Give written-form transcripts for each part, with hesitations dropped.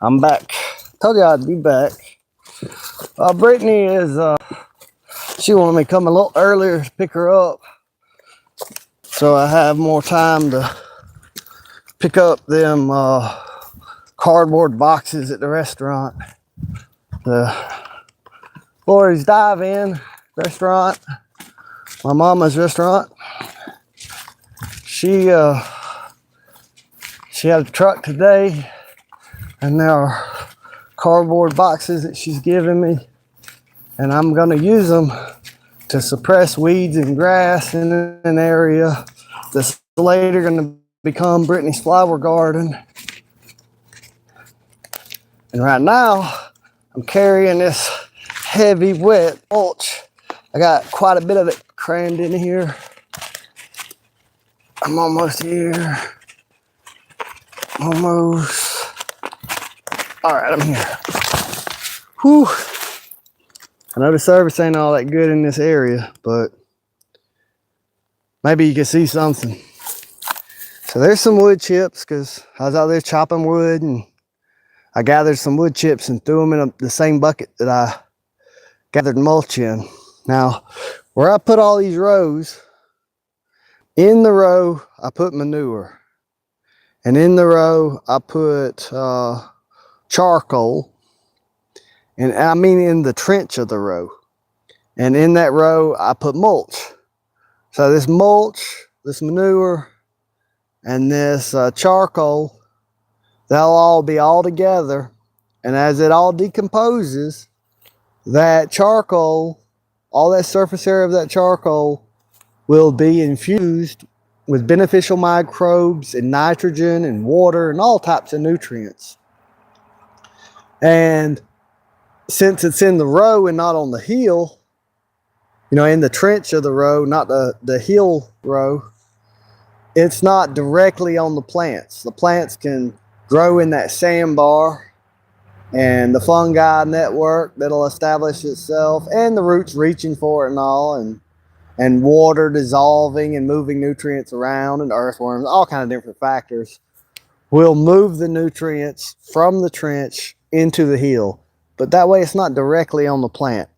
I'm back. Told you I'd be back. Brittany is, she wanted me to come a little earlier to pick her up, so I have more time to pick up them cardboard boxes at the restaurant. The Lori's Dive-In restaurant, my mama's restaurant. She had a truck today, and there are cardboard boxes that she's giving me, and I'm gonna use them to suppress weeds and grass in an area that's later gonna become Brittany's flower garden. And right now, I'm carrying this heavy, wet mulch. I got quite a bit of it crammed in here. I'm almost here. Almost. All right, I'm here. Whew. I know the service ain't all that good in this area, but maybe you can see something. So there's some wood chips, because I was out there chopping wood, and I gathered some wood chips and threw them in the same bucket that I gathered mulch in. Now, where I put all these rows, in the row I put manure, and in the row I put charcoal, and I mean in the trench of the row, and in that row I put mulch. So this mulch, this manure, and this charcoal, they'll all be all together, and as it all decomposes, that charcoal, all that surface area of that charcoal will be infused with beneficial microbes and nitrogen and water and all types of nutrients. And since it's in the row and not on the hill, you know, in the trench of the row, not the hill row, it's not directly on the plants. The plants can grow in that sandbar, and the fungi network that'll establish itself, and the roots reaching for it and all, and water dissolving and moving nutrients around, and earthworms, all kind of different factors will move the nutrients from the trench into the hill. But that way it's not directly on the plant.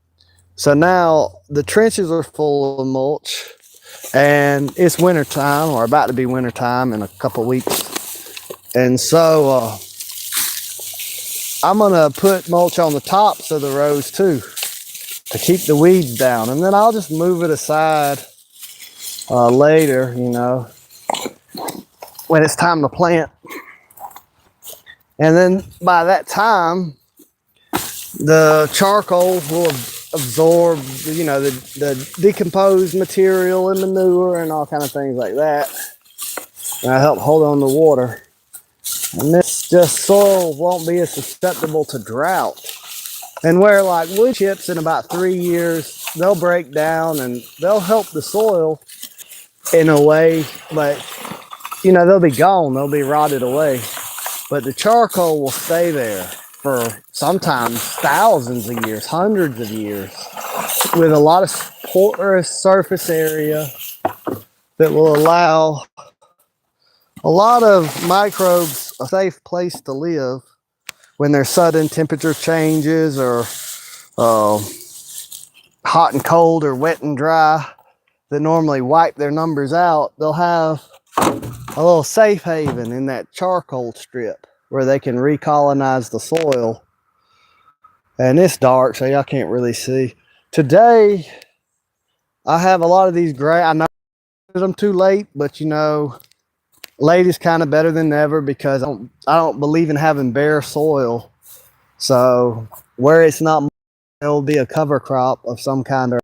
So now the trenches are full of mulch, and it's winter time, or about to be winter time in a couple of weeks. And so I'm gonna put mulch on the tops of the rows too, to keep the weeds down, and then I'll just move it aside later, you know, when it's time to plant. And then by that time, the charcoal will absorb, you know, the decomposed material and manure and all kind of things like that, and I help hold on the water. And this just soil won't be as susceptible to drought. And where like wood chips, in about 3 years, they'll break down and they'll help the soil in a way, but you know, they'll be gone, they'll be rotted away. But the charcoal will stay there for sometimes thousands of years, hundreds of years, with a lot of porous surface area that will allow a lot of microbes a safe place to live when there's sudden temperature changes, or hot and cold, or wet and dry, that normally wipe their numbers out. They'll have a little safe haven in that charcoal strip where they can recolonize the soil. And it's dark, so y'all can't really see. Today, I have a lot of these gray. I know I'm too late, but you know, late is kind of better than never, because I don't believe in having bare soil. So where it's not, there'll be a cover crop of some kind or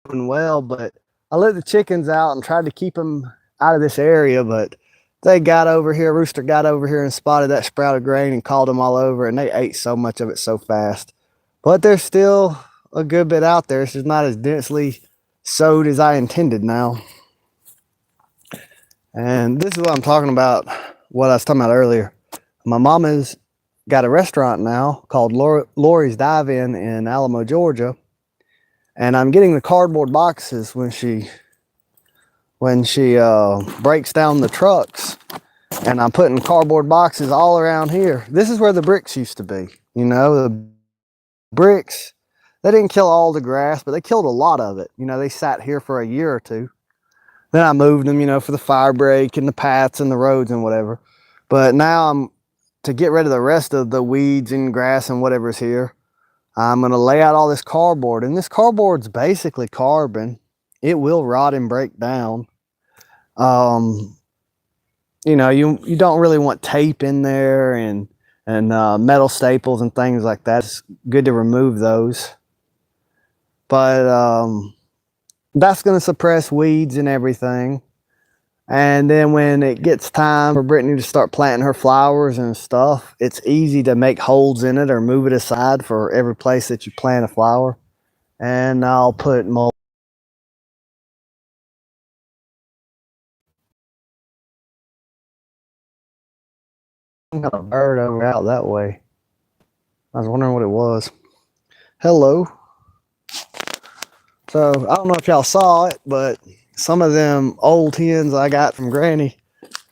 doing well. But I let the chickens out and tried to keep them out of this area, but they got over here. Rooster got over here and spotted that sprouted grain and called them all over, and they ate so much of it so fast. But there's still a good bit out there. It's just not as densely sowed as I intended now. And this is what I'm talking about, what I was talking about earlier. My mama's got a restaurant now called Lori's Dive-In in Alamo, Georgia. And I'm getting the cardboard boxes when she breaks down the trucks. And I'm putting cardboard boxes all around here. This is where the bricks used to be. You know, the bricks, they didn't kill all the grass, but they killed a lot of it. You know, they sat here for a year or two. Then I moved them, you know, for the fire break and the paths and the roads and whatever. But now to get rid of the rest of the weeds and grass and whatever's here, I'm going to lay out all this cardboard. And this cardboard's basically carbon. It will rot and break down. You know, you don't really want tape in there and metal staples and things like that. It's good to remove those. But that's going to suppress weeds and everything. And then when it gets time for Brittany to start planting her flowers and stuff, it's easy to make holes in it or move it aside for every place that you plant a flower. And I'll put mulch. Got a bird over out that way. I was wondering what it was. Hello. So I don't know if y'all saw it, but some of them old hens I got from Granny,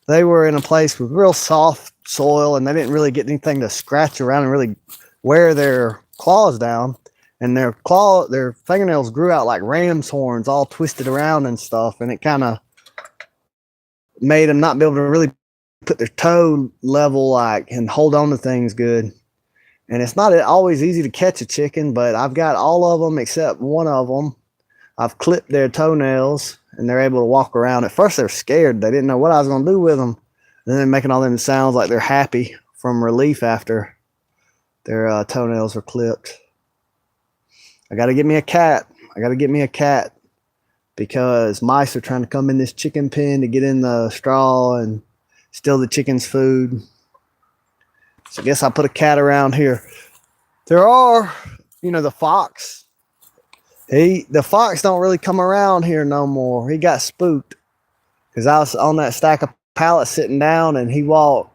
they were in a place with real soft soil and they didn't really get anything to scratch around and really wear their claws down. And their fingernails grew out like ram's horns, all twisted around and stuff. And it kind of made them not be able to really put their toe level and hold on to things good. And it's not always easy to catch a chicken, but I've got all of them except one of them. I've clipped their toenails and they're able to walk around. At first, they're scared. They didn't know what I was going to do with them. And then they're making all them sounds like they're happy from relief after their toenails are clipped. I got to get me a cat. Because mice are trying to come in this chicken pen to get in the straw and steal the chicken's food. So I guess I'll put a cat around here. There are, you know, the fox. The fox don't really come around here no more. He got spooked because I was on that stack of pallets sitting down and he walked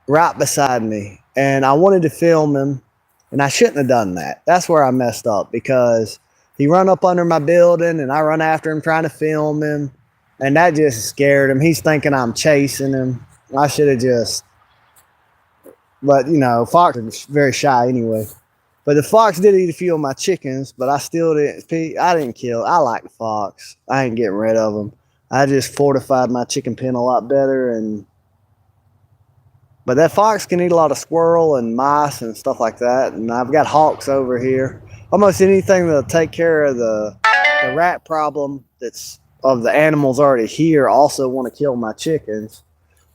right beside me. And I wanted to film him and I shouldn't have done that. That's where I messed up because he run up under my building and I run after him trying to film him. And that just scared him. He's thinking I'm chasing him. I should have just, but you know, fox is very shy anyway. But the fox did eat a few of my chickens, but I didn't kill. I like the fox. I ain't getting rid of them. I just fortified my chicken pen a lot better. But that fox can eat a lot of squirrel and mice and stuff like that. And I've got hawks over here. Almost anything that'll take care of the rat problem that's of the animals already here also want to kill my chickens.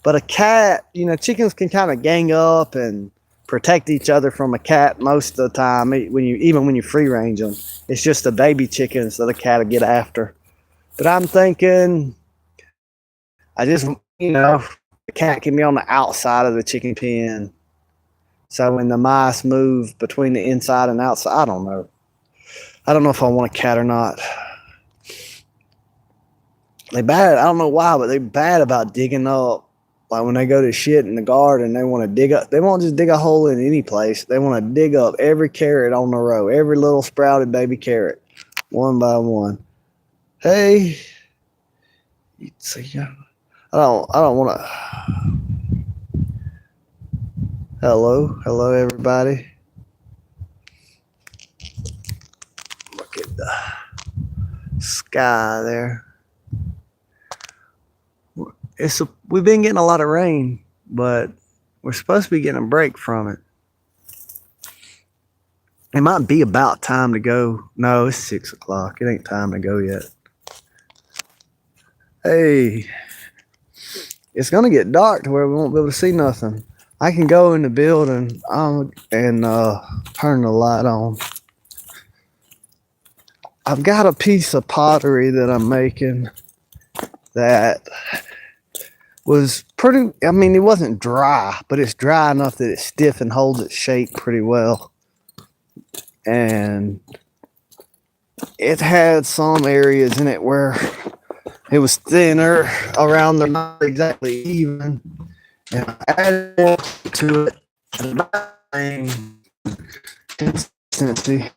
But a cat, you know, chickens can kind of gang up and protect each other from a cat most of the time, even when you free range them. It's just the baby chickens that a cat will get after. But I'm thinking, the cat can be on the outside of the chicken pen. So when the mice move between the inside and outside, I don't know. I don't know if I want a cat or not. They bad. I don't know why, but they bad about digging up. Like when they go to shit in the garden, they want to dig up. They won't just dig a hole in any place. They want to dig up every carrot on the row, every little sprouted baby carrot, one by one. Hey, I don't want to. Hello, everybody. Look at the sky there. We've been getting a lot of rain, but we're supposed to be getting a break from it. It might be about time to go. No, it's 6 o'clock. It ain't time to go yet. Hey, it's going to get dark to where we won't be able to see nothing. I can go in the building and turn the light on. I've got a piece of pottery that I'm making that was pretty, it wasn't dry, but it's dry enough that it's stiff and holds its shape pretty well. And it had some areas in it where it was thinner around the, not exactly even. And I added to it consistency.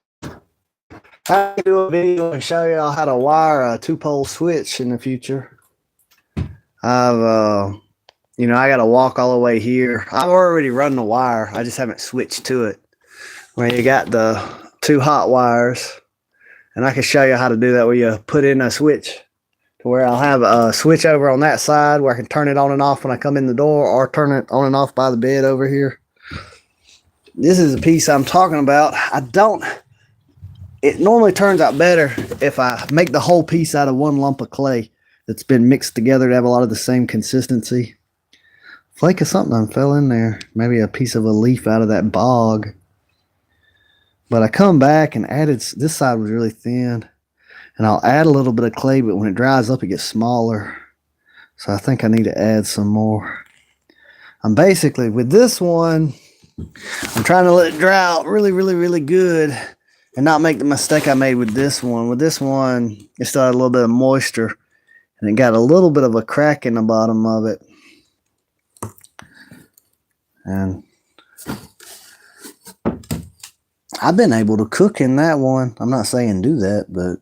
I can do a video and show y'all how to wire a 2-pole switch in the future. I've You know, I got to walk all the way here. I've already run the wire. I just haven't switched to it. Where you got the 2 hot wires, and I can show you how to do that where you put in a switch to where I'll have a switch over on that side where I can turn it on and off when I come in the door, or turn it on and off by the bed over here. This is a piece I'm talking about. It normally turns out better if I make the whole piece out of one lump of clay that's been mixed together to have a lot of the same consistency. Flake of something fell in there. Maybe a piece of a leaf out of that bog. But I come back and added, this side was really thin. And I'll add a little bit of clay, but when it dries up, it gets smaller. So I think I need to add some more. I'm basically, with this one, I'm trying to let it dry out really, really, really good and not make the mistake I made with this one. With this one, it still had a little bit of moisture, and it got a little bit of a crack in the bottom of it. And I've been able to cook in that one. I'm not saying do that, but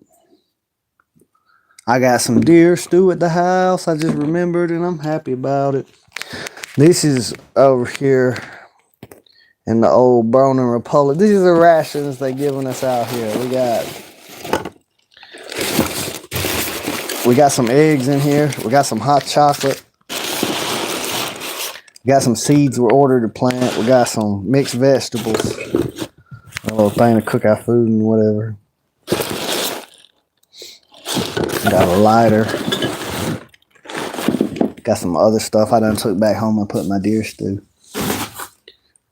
I got some deer stew at the house. I just remembered, and I'm happy about it. This is over here in the old Bronin Republic. These are the rations they giving us out here. We got some eggs in here. We got some hot chocolate. We got some seeds we're ordered to plant. We got some mixed vegetables. A little thing to cook our food and whatever. Got a lighter. Got some other stuff I done took back home and put in my deer stew.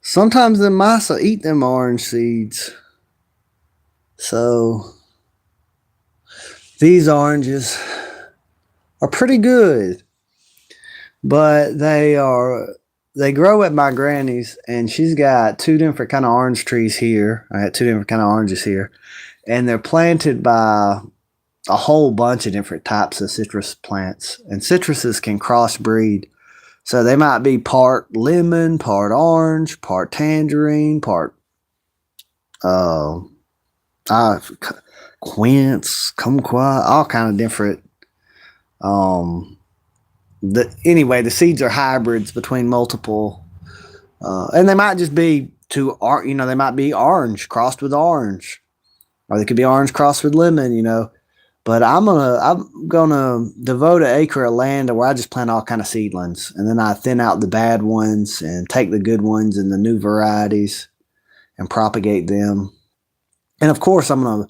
Sometimes the mice will eat them orange seeds. So these oranges are pretty good. But they grow at my granny's, and she's got 2 different kind of orange trees here. I got 2 different kind of oranges here. And they're planted by a whole bunch of different types of citrus plants. And citruses can crossbreed. So they might be part lemon, part orange, part tangerine, part quince, kumquat, all kind of different. Anyway, the seeds are hybrids between multiple, and they might just be they might be orange crossed with orange, or they could be orange crossed with lemon, But I'm gonna devote an acre of land where I just plant all kind of seedlings, and then I thin out the bad ones and take the good ones and the new varieties and propagate them. And of course, I'm gonna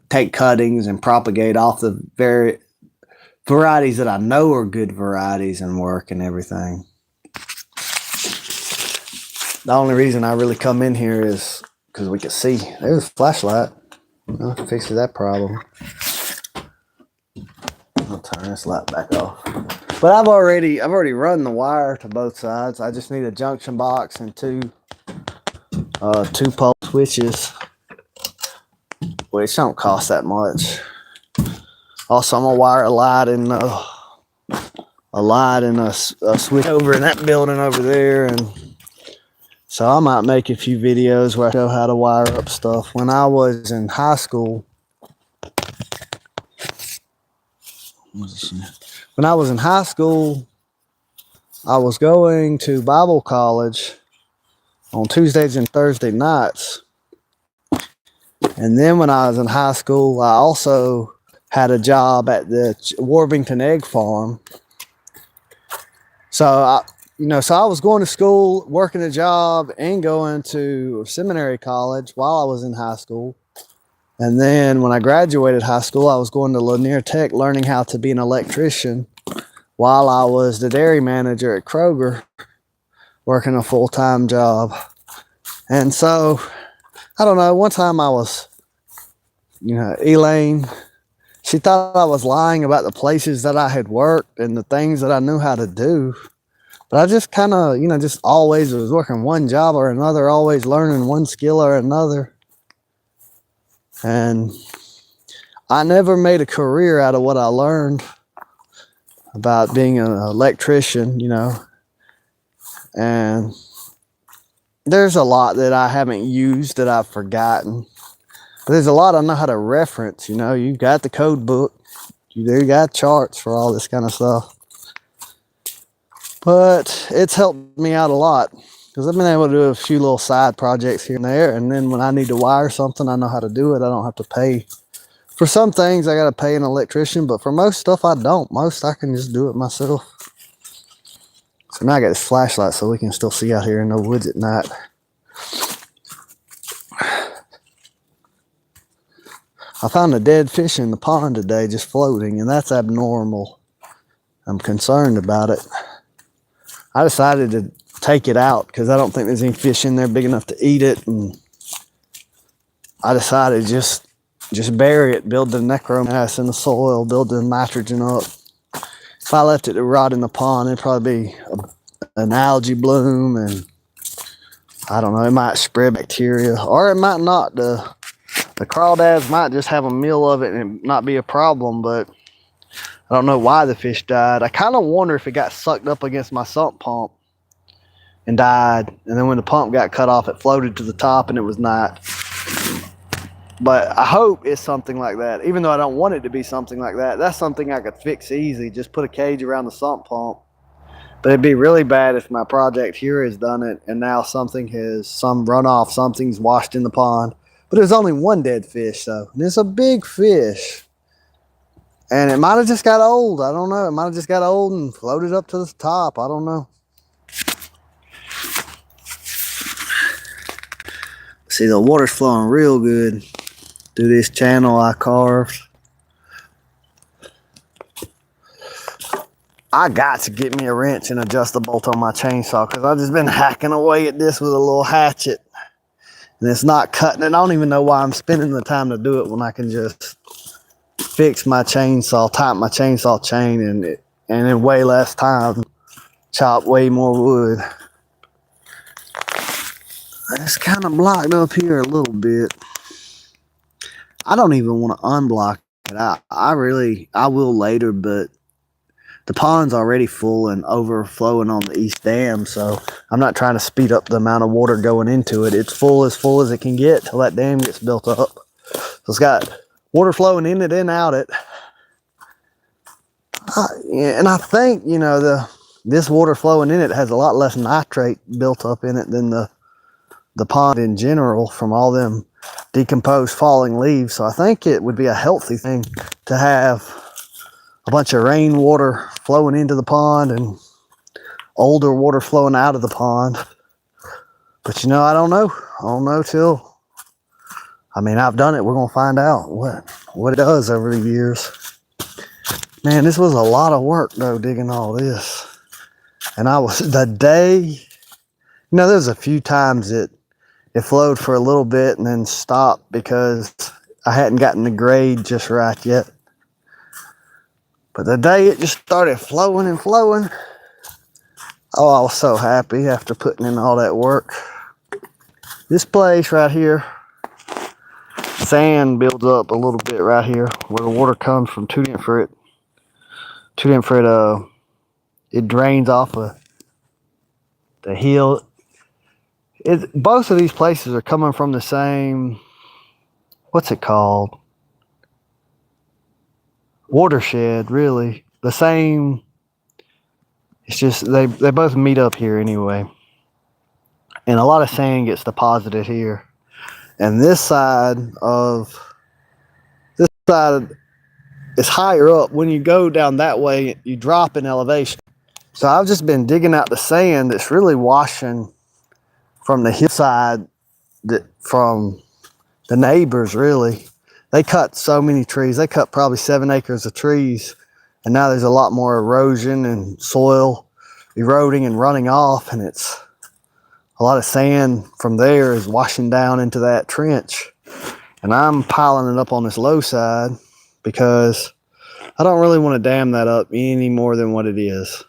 take cuttings and propagate off the very varieties that I know are good varieties and work and everything. The only reason I really come in here is because we can see. There's a flashlight. Fixes that problem. I'll turn this light back off. But I've already run the wire to both sides. I just need a junction box and two pole switches, which don't cost that much. Also, I'm gonna wire a light and a switch over in that building over there, and so I might make a few videos where I show how to wire up stuff. When I was in high school, I was going to Bible college on Tuesdays and Thursday nights. And then when I was in high school, I also had a job at the Warburton Egg Farm. So I was going to school, working a job, and going to seminary college while I was in high school. And then when I graduated high school, I was going to Lanier Tech, learning how to be an electrician while I was the dairy manager at Kroger, working a full-time job. And so, I don't know, one time I was, Elaine, she thought I was lying about the places that I had worked and the things that I knew how to do. But I just kind of, just always was working one job or another, always learning one skill or another. And I never made a career out of what I learned about being an electrician, And there's a lot that I haven't used that I've forgotten. But there's a lot I know how to reference, You got the code book. You got charts for all this kind of stuff. But it's helped me out a lot because I've been able to do a few little side projects here and there. And then when I need to wire something, I know how to do it. I don't have to pay. For some things, I got to pay an electrician, but for most stuff, I don't. Most, I can just do it myself. So now I got this flashlight so we can still see out here in the woods at night. I found a dead fish in the pond today just floating, and that's abnormal. I'm concerned about it. I decided to take it out because I don't think there's any fish in there big enough to eat it, and I decided just bury it, build the necromass in the soil, build the nitrogen up. If I left it to rot in the pond, it'd probably be an algae bloom, and I don't know, it might spread bacteria, or it might not. The crawdads might just have a meal of it and it not be a problem, but I don't know why the fish died. I kind of wonder if it got sucked up against my sump pump and died, and then when the pump got cut off, it floated to the top and it was not. But I hope it's something like that. Even though I don't want it to be something like that, that's something I could fix easy. Just put a cage around the sump pump. But it'd be really bad if my project here has done it and now something has, some runoff, something's washed in the pond. But there's only one dead fish though. And it's a big fish. And it might have just got old. I don't know. It might have just got old and floated up to the top. I don't know. See, the water's flowing real good through this channel I carved. I got to get me a wrench and adjust the bolt on my chainsaw because I've just been hacking away at this with a little hatchet. And it's not cutting it. I don't even know why I'm spending the time to do it when I can just fix my chainsaw, tighten my chainsaw chain, and in way less time chop way more wood. It's kind of blocked up here a little bit. I don't even want to unblock it. I will later, but the pond's already full and overflowing on the east dam, so I'm not trying to speed up the amount of water going into it. It's full as it can get till that dam gets built up. So it's got water flowing in it and out it. And I think, you know, this water flowing in it has a lot less nitrate built up in it than the pond in general from all them decomposed falling leaves. So I think it would be a healthy thing to have a bunch of rainwater flowing into the pond and older water flowing out of the pond. But you know, I don't know. I don't know till, I mean, I've done it. We're going to find out what it does over the years. Man, this was a lot of work though, digging all this. And you know, there's a few times it flowed for a little bit and then stopped because I hadn't gotten the grade just right yet. But the day it just started flowing and flowing, oh, I was so happy after putting in all that work. This place right here, sand builds up a little bit right here where the water comes from two different, it drains off of the hill. Both of these places are coming from the same, what's it called? Watershed, really. The same, it's just, they both meet up here anyway. And a lot of sand gets deposited here. And this side is higher up. When you go down that way, you drop in elevation. So I've just been digging out the sand that's really washing from the hillside, from the neighbors, really. They cut so many trees. They cut probably 7 acres of trees. And now there's a lot more erosion and soil eroding and running off. And it's a lot of sand from there is washing down into that trench. And I'm piling it up on this low side because I don't really want to dam that up any more than what it is.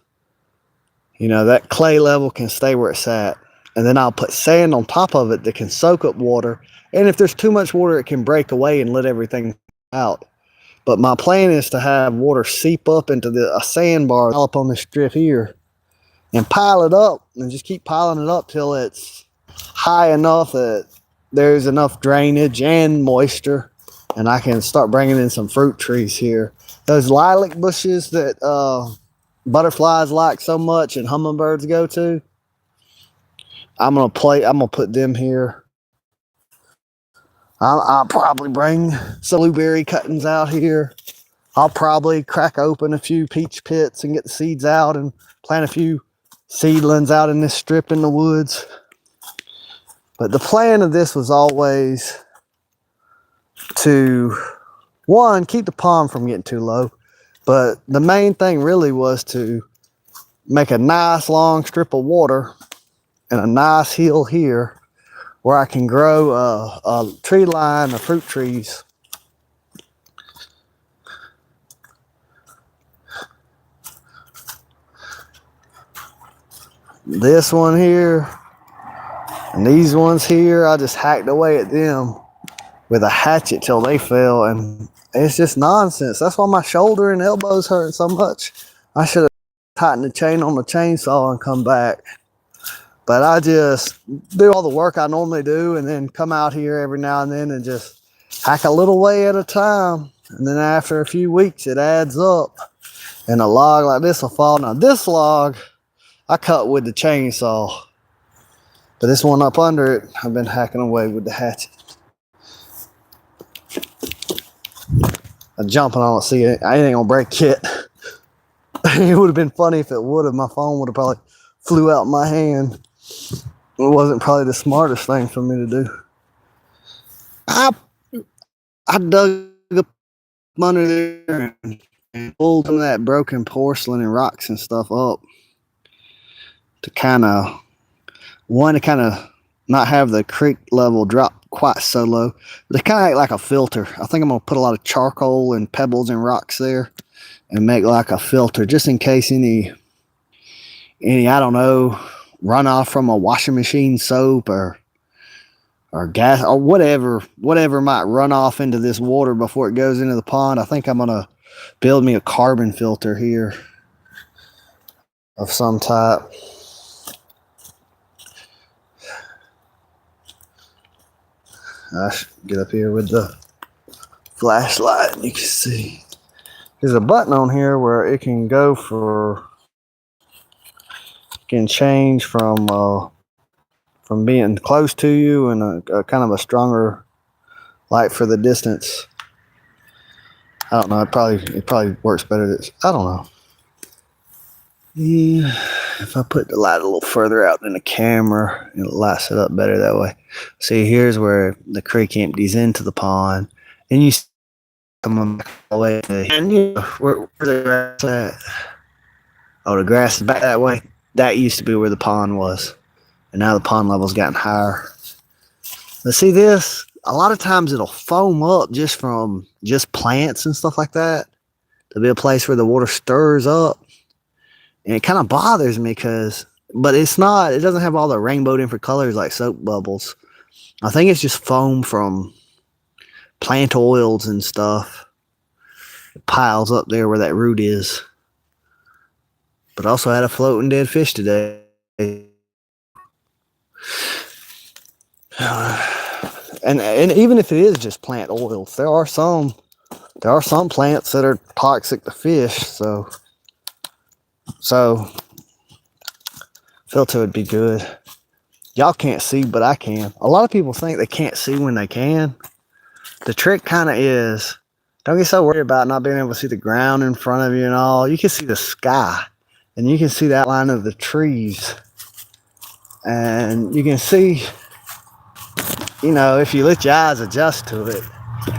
You know, that clay level can stay where it's at. And then I'll put sand on top of it that can soak up water. And if there's too much water, it can break away and let everything out. But my plan is to have water seep up into a sandbar up on this strip here and pile it up and just keep piling it up till it's high enough that there's enough drainage and moisture. And I can start bringing in some fruit trees here. Those lilac bushes that butterflies like so much and hummingbirds go to. I'm gonna put them here. I'll probably bring some blueberry cuttings out here. I'll probably crack open a few peach pits and get the seeds out and plant a few seedlings out in this strip in the woods. But the plan of this was always to, one, keep the pond from getting too low. But the main thing really was to make a nice long strip of water and a nice hill here where I can grow a tree line of fruit trees. This one here and these ones here, I just hacked away at them with a hatchet till they fell, and it's just nonsense. That's why my shoulder and elbows hurting so much. I should have tightened the chain on the chainsaw and come back. But I just do all the work I normally do and then come out here every now and then and just hack a little way at a time. And then after a few weeks, it adds up and a log like this will fall. Now this log, I cut with the chainsaw, but this one up under it, I've been hacking away with the hatchet. I'm jumping on it, see it, I ain't gonna break it. It would have been funny if it would have. My phone would have probably flew out my hand. It wasn't probably the smartest thing for me to do. I dug up under there and pulled some of that broken porcelain and rocks and stuff up to kind of not have the creek level drop quite so low. They kind of act like a filter. I think I'm going to put a lot of charcoal and pebbles and rocks there and make like a filter just in case any I don't know, runoff from a washing machine soap or gas or whatever might run off into this water before it goes into the pond. I think I'm gonna build me a carbon filter here of some type. I should get up here with the flashlight and you can see there's a button on here where it can go for, can change from being close to you and a kind of a stronger light for the distance. I don't know. It probably works better. I don't know. Yeah, if I put the light a little further out in the camera, it'll light it up better that way. See, here's where the creek empties into the pond, and you come back all the way. And you know, where the grass at? Oh, the grass is back that way. That used to be where the pond was, and now the pond level's gotten higher. But see this? A lot of times it'll foam up just from plants and stuff like that. There'll be a place where the water stirs up. And it kind of bothers me but it doesn't have all the rainbow different colors like soap bubbles. I think it's just foam from plant oils and stuff. It piles up there where that root is. But also had a floating dead fish today. And even if it is just plant oils, there are some plants that are toxic to fish, so filter would be good. Y'all can't see, but I can. A lot of people think they can't see when they can. The trick kind of is, don't get so worried about not being able to see the ground in front of you and all. You can see the sky, and you can see the outline of the trees. And you can see, you know, if you let your eyes adjust to it.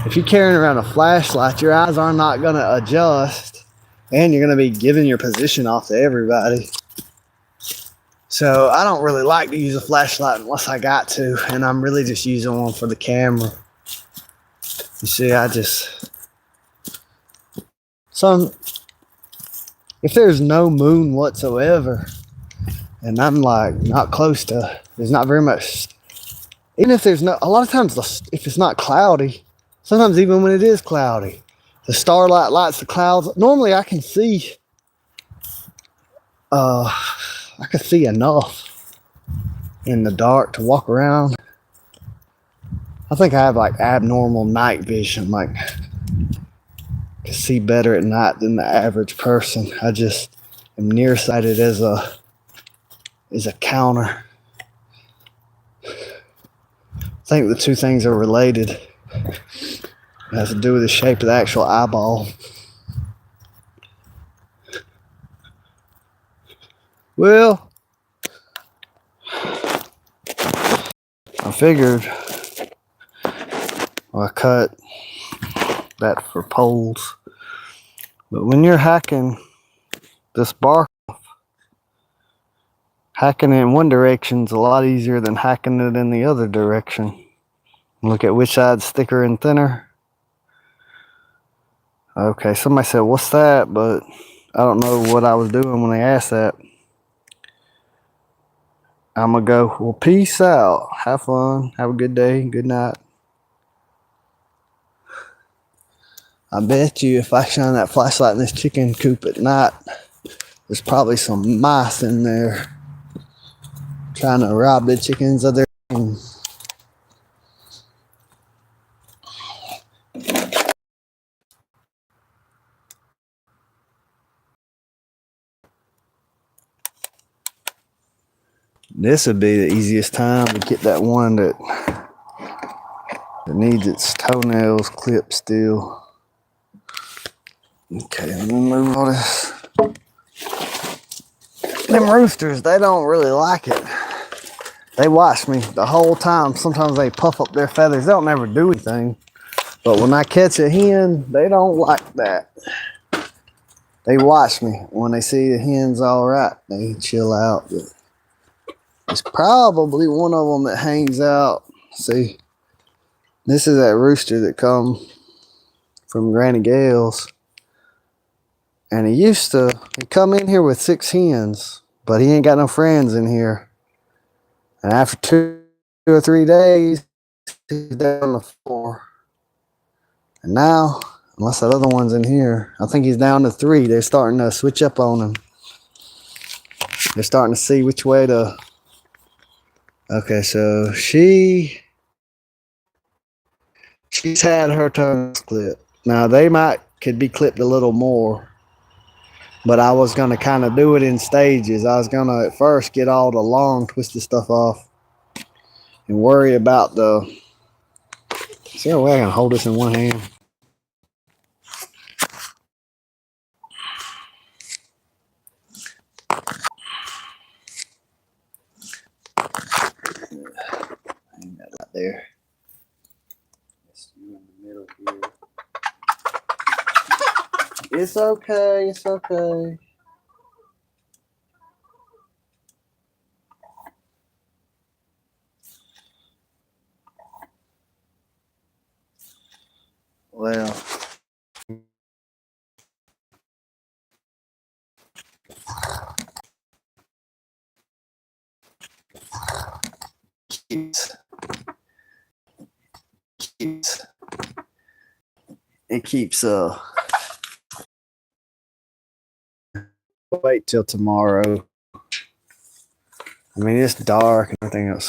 If you're carrying around a flashlight, your eyes are not going to adjust, and you're going to be giving your position off to everybody. So I don't really like to use a flashlight unless I got to, and I'm really just using one for the camera. You see, if there's no moon whatsoever, and I'm like not close to, there's not very much, even if there's no, a lot of times if it's not cloudy, sometimes even when it is cloudy, the starlight lights the clouds. Normally I can see enough in the dark to walk around. I think I have like abnormal night vision, like can see better at night than the average person. am nearsighted as a counter. I think the two things are related. It has to do with the shape of the actual eyeball. Well, I figured I cut that for poles. But when you're hacking this bark, hacking it in one direction is a lot easier than hacking it in the other direction. Look at which side's thicker and thinner. Okay, somebody said, what's that? But I don't know what I was doing when they asked that. I'm going to go, well, peace out. Have fun. Have a good day. Good night. I bet you if I shine that flashlight in this chicken coop at night, there's probably some mice in there trying to rob the chickens of their food. This would be the easiest time to get that one that needs its toenails clipped still. Okay, let me move all this. Them roosters, they don't really like it. They watch me the whole time. Sometimes they puff up their feathers. They don't never do anything. But when I catch a hen, they don't like that. They watch me. When they see the hen's all right, they chill out. But it's probably one of them that hangs out. See, this is that rooster that come from Granny Gale's. And he come in here with 6 hens, but he ain't got no friends in here. And after 2 or 3 days, he's down on the floor. And now, unless that other one's in here, I think he's down to 3. They're starting to switch up on him. They're starting to see which way to. Okay, so she's had her toes clipped. Now they could be clipped a little more, but I was gonna kind of do it in stages. I was gonna at first get all the long twisted stuff off and worry about the. Is there a way I can hold this in one hand? Hang that right there. You in the middle here. It's okay. It's okay. Well, it keeps wait till tomorrow. I mean, it's dark and everything else.